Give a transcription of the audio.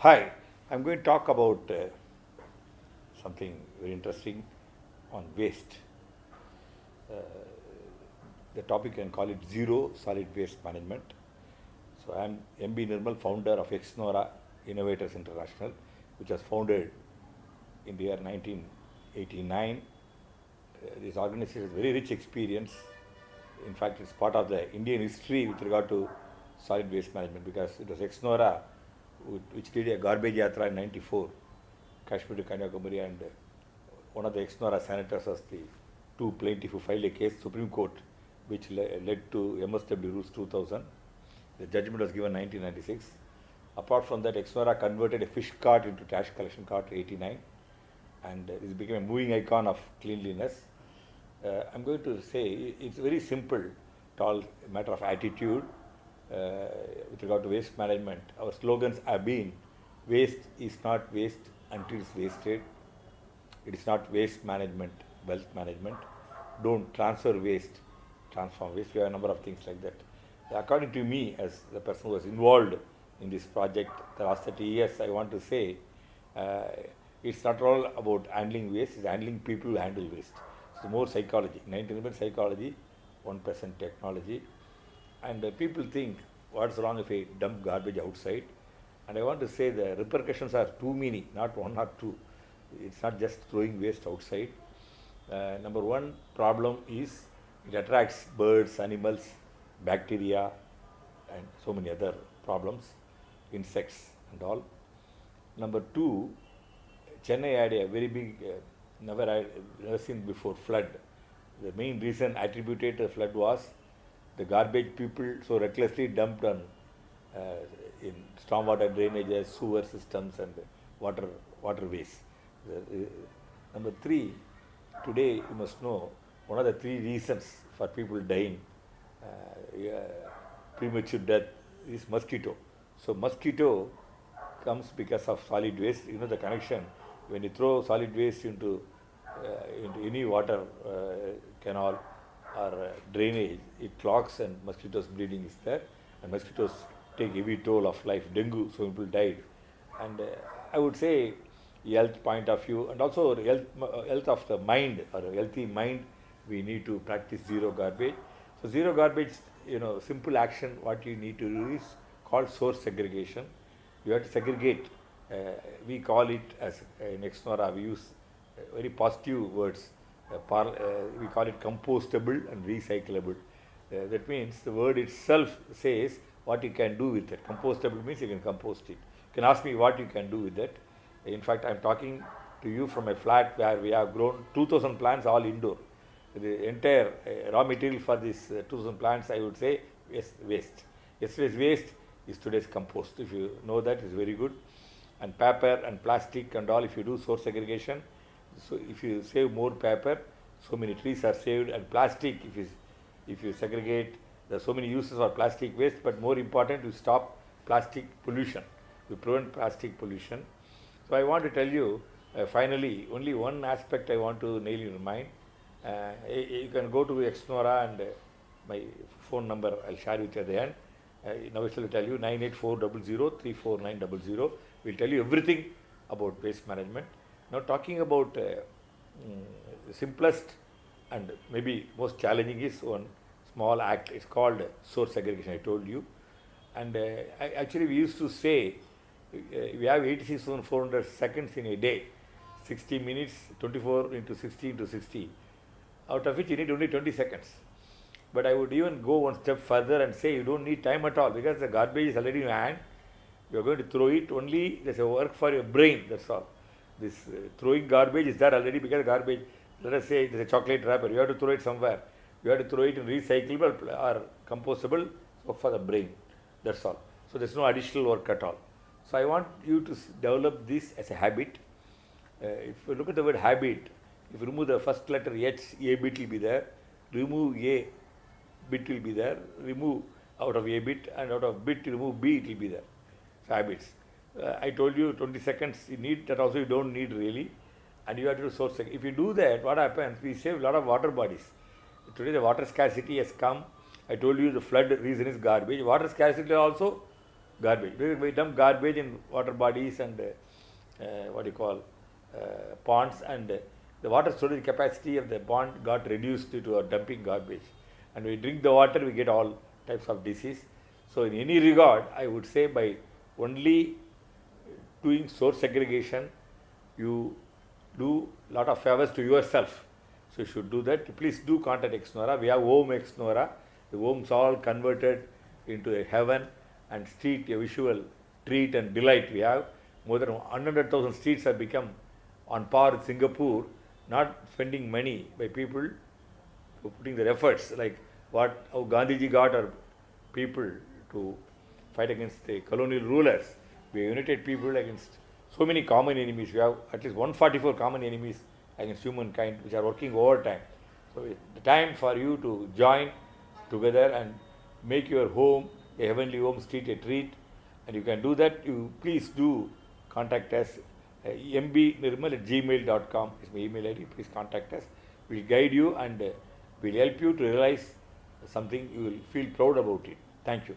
Hi, I'm going to talk about something very interesting on waste. The topic you can call it zero solid waste management. So I'm MB Nirmal, founder of Exnora Innovators International, which was founded in the year 1989. This organization has very rich experience. In fact, it's part of the Indian history with regard to solid waste management because it was Exnora which did a garbage yatra in '94, Kashmir to Kanyakumari, and one of the Exnora senators was the two plaintiffs who filed a case Supreme Court, which led to MSW rules 2000. The judgment was given 1996. Apart from that, Exnora converted a fish cart into trash collection cart in '89, and this became a moving icon of cleanliness. I'm going to say it's very simple. It's all a matter of attitude with regard to waste management. Our slogans have been: waste is not waste until it's wasted. It is not waste management, wealth management. Don't transfer waste, transform waste. We have a number of things like that. According to me, as the person who was involved in this project the last 30 years, I want to say it's not all about handling waste, it's handling people who handle waste. It's more psychology, 90% psychology, 1% technology. And people think, what's wrong if I dump garbage outside? And I want to say the repercussions are too many, not one or two. It's not just throwing waste outside. Number one problem is it attracts birds, animals, bacteria, and so many other problems, insects and all. Number two, Chennai had a very big, never seen before, flood. The main reason attributed to the flood was the garbage people so recklessly dumped on in stormwater drainages, sewer systems, and waterways. Number three, today you must know one of the three reasons for people dying, premature death, is mosquito. So mosquito comes because of solid waste. You know the connection. When you throw solid waste into any water canal or drainage, it clogs and mosquitoes breeding is there, and mosquitoes take heavy toll of life. Dengue, so people died. And I would say health point of view, and also health of the mind, or a healthy mind, we need to practice zero garbage. So zero garbage, simple action, what you need to do is called source segregation. You have to segregate. We call it, as in Exnora, we use very positive words. We call it compostable and recyclable. That means the word itself says what you can do with it. Compostable means you can compost it. You can ask me what you can do with it. In fact, I'm talking to you from a flat where we have grown 2,000 plants all indoor. The entire raw material for these 2,000 plants, I would say, is waste. Yesterday's waste is today's compost. If you know that, it's very good. And paper and plastic and all, if you do source segregation, so if you save more paper, so many trees are saved. And plastic, if you segregate, there are so many uses for plastic waste, but more important, you stop plastic pollution. You prevent plastic pollution. So I want to tell you, finally, only one aspect I want to nail in your mind. You can go to Exnora, and my phone number I'll share with you at the end. Now I will tell you 98400 We'll tell you everything about waste management. Now talking about the simplest and maybe most challenging is one small act. It's called source segregation, I told you. And actually we used to say we have 86,400 seconds in a day, 60 minutes, 24 into 60 into 60, out of which you need only 20 seconds. But I would even go one step further and say you don't need time at all, because the garbage is already in your hand. You are going to throw it only, there's a work for your brain, that's all. This throwing garbage is there already, because garbage, let us say there's a chocolate wrapper, you have to throw it somewhere. You have to throw it in recyclable or compostable, so for the brain, that's all. So there's no additional work at all. So I want you to develop this as a habit. If you look at the word habit, if you remove the first letter H, A bit will be there. Remove A, bit will be there. Remove out of A bit, and out of bit remove B, it will be there. So habits. I told you 20 seconds you need, that also you don't need really. And you have to do source. If you do that, what happens? We save a lot of water bodies. Today the water scarcity has come. I told you the flood reason is garbage. Water scarcity also garbage. We dump garbage in water bodies and what you call ponds, and the water storage capacity of the pond got reduced due to our dumping garbage. And we drink the water, we get all types of disease. So in any regard, I would say by only doing source segregation, you do lot of favors to yourself. So you should do that. Please do contact Exnora. We have Home Exnora. The homes all converted into a heaven, and street, a visual treat and delight. We have more than 100,000 streets have become on par with Singapore, not spending money by people putting their efforts, like how Gandhiji got our people to fight against the colonial rulers. We united people against so many common enemies. We have at least 144 common enemies against humankind, which are working overtime. So it's the time for you to join together and make your home a heavenly home, street a treat. And you can do that. You please do contact us. mbnirmal@gmail.com is my email ID. Please contact us. We'll guide you and we'll help you to realize something. You will feel proud about it. Thank you.